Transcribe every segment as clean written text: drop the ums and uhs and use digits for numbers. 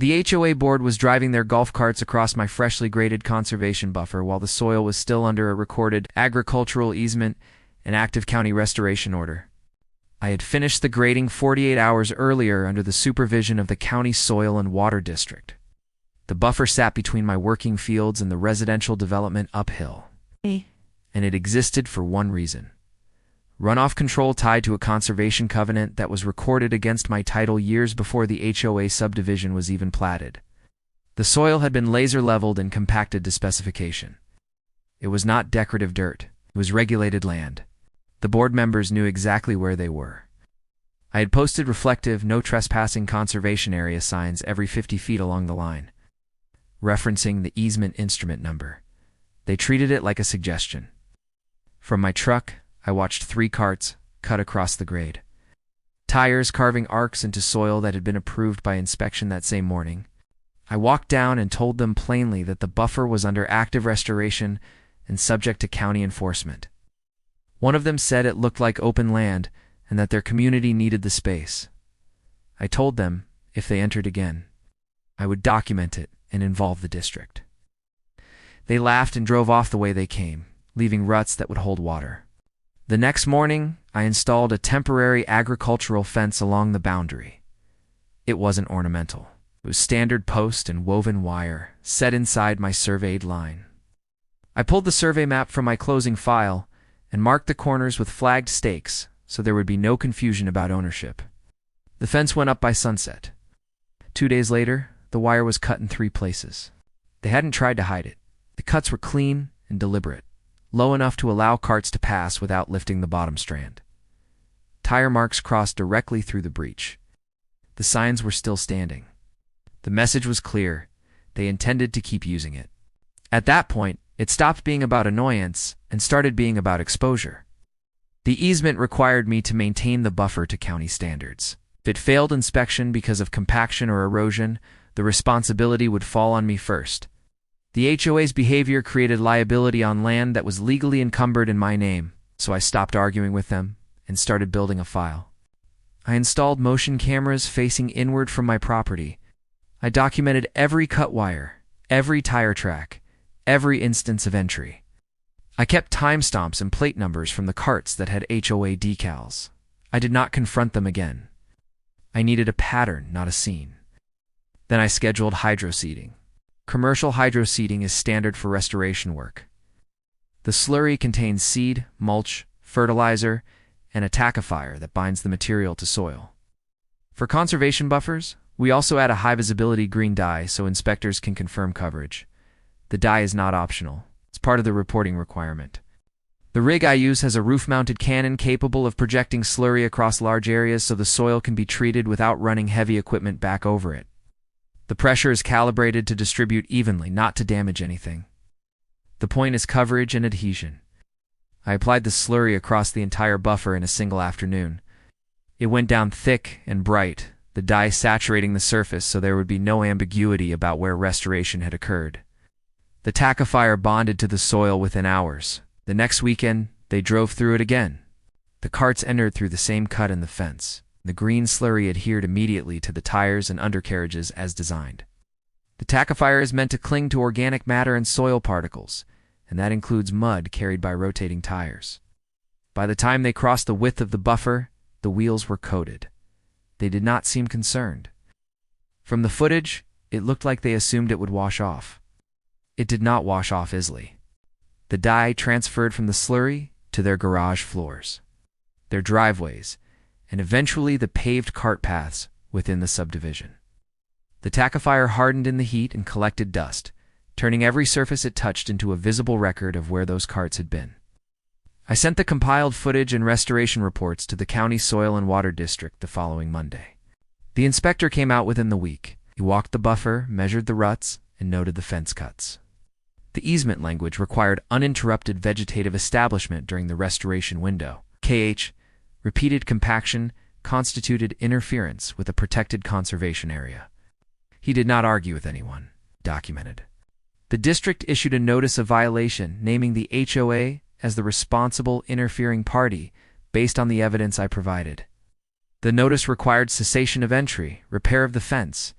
The HOA board was driving their golf carts across my freshly graded conservation buffer while the soil was still under a recorded agricultural easement and active county restoration order. I had finished the grading 48 hours earlier under the supervision of the county soil and water district. The buffer sat between my working fields and the residential development uphill. And it existed for one reason: runoff control tied to a conservation covenant that was recorded against my title years before the HOA subdivision was even platted. The soil had been laser leveled and compacted to specification. It was not decorative dirt. It was regulated land. The board members knew exactly where they were. I had posted reflective, no trespassing conservation area signs every 50 feet along the line, referencing the easement instrument number. They treated it like a suggestion. From my truck, I watched 3 carts cut across the grade, tires carving arcs into soil that had been approved by inspection that same morning. I walked down and told them plainly that the buffer was under active restoration and subject to county enforcement. One of them said it looked like open land and that their community needed the space. I told them, if they entered again, I would document it and involve the district. They laughed and drove off the way they came, leaving ruts that would hold water. The next morning, I installed a temporary agricultural fence along the boundary. It wasn't ornamental. It was standard post and woven wire, set inside my surveyed line. I pulled the survey map from my closing file and marked the corners with flagged stakes so there would be no confusion about ownership. The fence went up by sunset. 2 days later, the wire was cut in 3 places. They hadn't tried to hide it. The cuts were clean and deliberate, low enough to allow carts to pass without lifting the bottom strand. Tire marks crossed directly through the breach. The signs were still standing. The message was clear. They intended to keep using it. At that point, it stopped being about annoyance and started being about exposure. The easement required me to maintain the buffer to county standards. If it failed inspection because of compaction or erosion, the responsibility would fall on me first. The HOA's behavior created liability on land that was legally encumbered in my name, so I stopped arguing with them and started building a file. I installed motion cameras facing inward from my property. I documented every cut wire, every tire track, every instance of entry. I kept timestamps and plate numbers from the carts that had HOA decals. I did not confront them again. I needed a pattern, not a scene. Then I scheduled hydroseeding. Commercial hydroseeding is standard for restoration work. The slurry contains seed, mulch, fertilizer, and a tackifier that binds the material to soil. For conservation buffers, we also add a high-visibility green dye so inspectors can confirm coverage. The dye is not optional. It's part of the reporting requirement. The rig I use has a roof-mounted cannon capable of projecting slurry across large areas so the soil can be treated without running heavy equipment back over it. The pressure is calibrated to distribute evenly, not to damage anything. The point is coverage and adhesion. I applied the slurry across the entire buffer in a single afternoon. It went down thick and bright, the dye saturating the surface so there would be no ambiguity about where restoration had occurred. The tackifier bonded to the soil within hours. The next weekend, they drove through it again. The carts entered through the same cut in the fence. The green slurry adhered immediately to the tires and undercarriages as designed. The tackifier is meant to cling to organic matter and soil particles, and that includes mud carried by rotating tires. By the time they crossed the width of the buffer, the wheels were coated. They did not seem concerned. From the footage, it looked like they assumed it would wash off. It did not wash off easily. The dye transferred from the slurry to their garage floors, their driveways, and eventually the paved cart paths within the subdivision. The tackifier hardened in the heat and collected dust, turning every surface it touched into a visible record of where those carts had been. I sent the compiled footage and restoration reports to the County Soil and Water District the following Monday. The inspector came out within the week. He walked the buffer, measured the ruts, and noted the fence cuts. The easement language required uninterrupted vegetative establishment during the restoration window. KH, repeated compaction constituted interference with a protected conservation area. He did not argue with anyone. Documented. The district issued a notice of violation naming the HOA as the responsible interfering party based on the evidence I provided. The notice required cessation of entry, repair of the fence,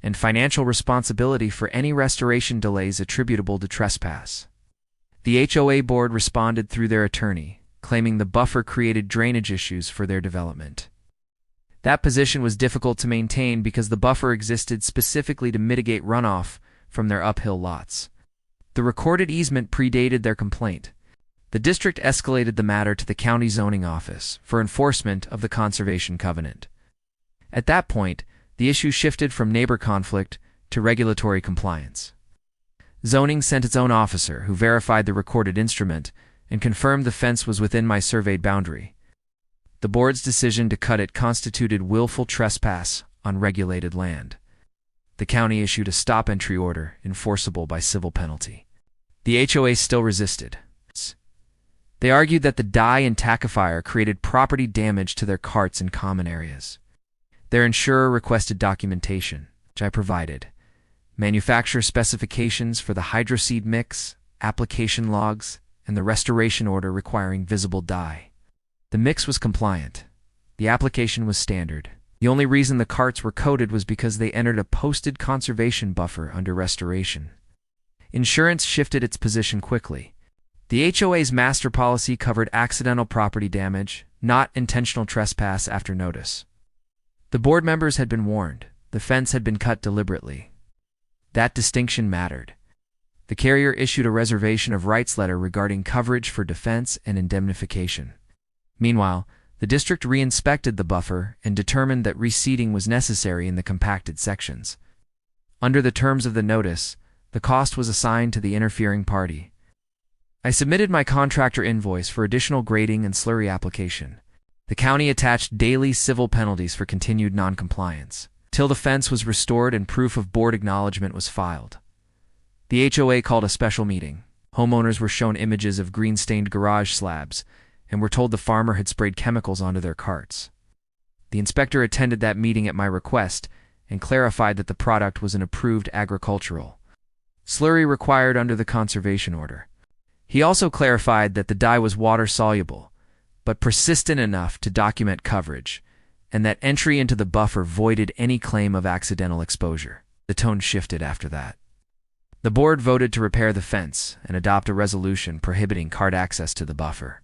and financial responsibility for any restoration delays attributable to trespass. The HOA board responded through their attorney, claiming the buffer created drainage issues for their development. That position was difficult to maintain because the buffer existed specifically to mitigate runoff from their uphill lots. The recorded easement predated their complaint. The district escalated the matter to the county zoning office for enforcement of the conservation covenant. At that point, the issue shifted from neighbor conflict to regulatory compliance. Zoning sent its own officer, who verified the recorded instrument and confirmed the fence was within my surveyed boundary. The board's decision to cut it constituted willful trespass on regulated land. The county issued a stop entry order, enforceable by civil penalty. The HOA still resisted. They argued that the dye and tackifier created property damage to their carts in common areas. Their insurer requested documentation, which I provided: manufacturer specifications for the hydroseed mix, application logs, and the restoration order requiring visible dye. The mix was compliant. The application was standard. The only reason the carts were coated was because they entered a posted conservation buffer under restoration. Insurance shifted its position quickly. The HOA's master policy covered accidental property damage, not intentional trespass after notice. The board members had been warned. The fence had been cut deliberately. That distinction mattered. The carrier issued a reservation of rights letter regarding coverage for defense and indemnification. Meanwhile, the district re-inspected the buffer and determined that reseeding was necessary in the compacted sections. Under the terms of the notice, the cost was assigned to the interfering party. I submitted my contractor invoice for additional grading and slurry application. The county attached daily civil penalties for continued noncompliance, till the fence was restored and proof of board acknowledgement was filed. The HOA called a special meeting. Homeowners were shown images of green-stained garage slabs and were told the farmer had sprayed chemicals onto their carts. The inspector attended that meeting at my request and clarified that the product was an approved agricultural slurry required under the conservation order. He also clarified that the dye was water-soluble, but persistent enough to document coverage, and that entry into the buffer voided any claim of accidental exposure. The tone shifted after that. The board voted to repair the fence and adopt a resolution prohibiting cart access to the buffer.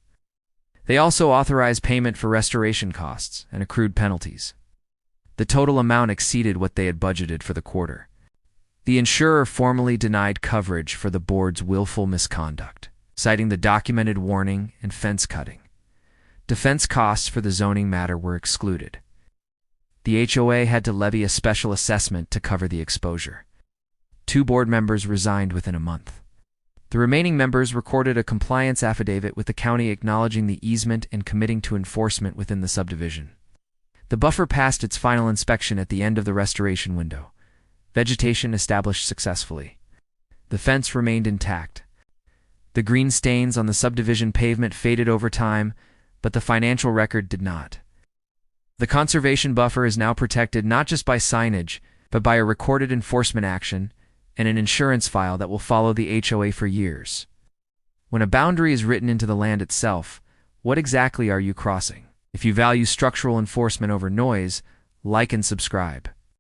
They also authorized payment for restoration costs and accrued penalties. The total amount exceeded what they had budgeted for the quarter. The insurer formally denied coverage for the board's willful misconduct, citing the documented warning and fence cutting. Defense costs for the zoning matter were excluded. The HOA had to levy a special assessment to cover the exposure. 2 board members resigned within a month. The remaining members recorded a compliance affidavit with the county acknowledging the easement and committing to enforcement within the subdivision. The buffer passed its final inspection at the end of the restoration window. Vegetation established successfully. The fence remained intact. The green stains on the subdivision pavement faded over time, but the financial record did not. The conservation buffer is now protected not just by signage, but by a recorded enforcement action and an insurance file that will follow the HOA for years. When a boundary is written into the land itself, what exactly are you crossing? If you value structural enforcement over noise, like and subscribe.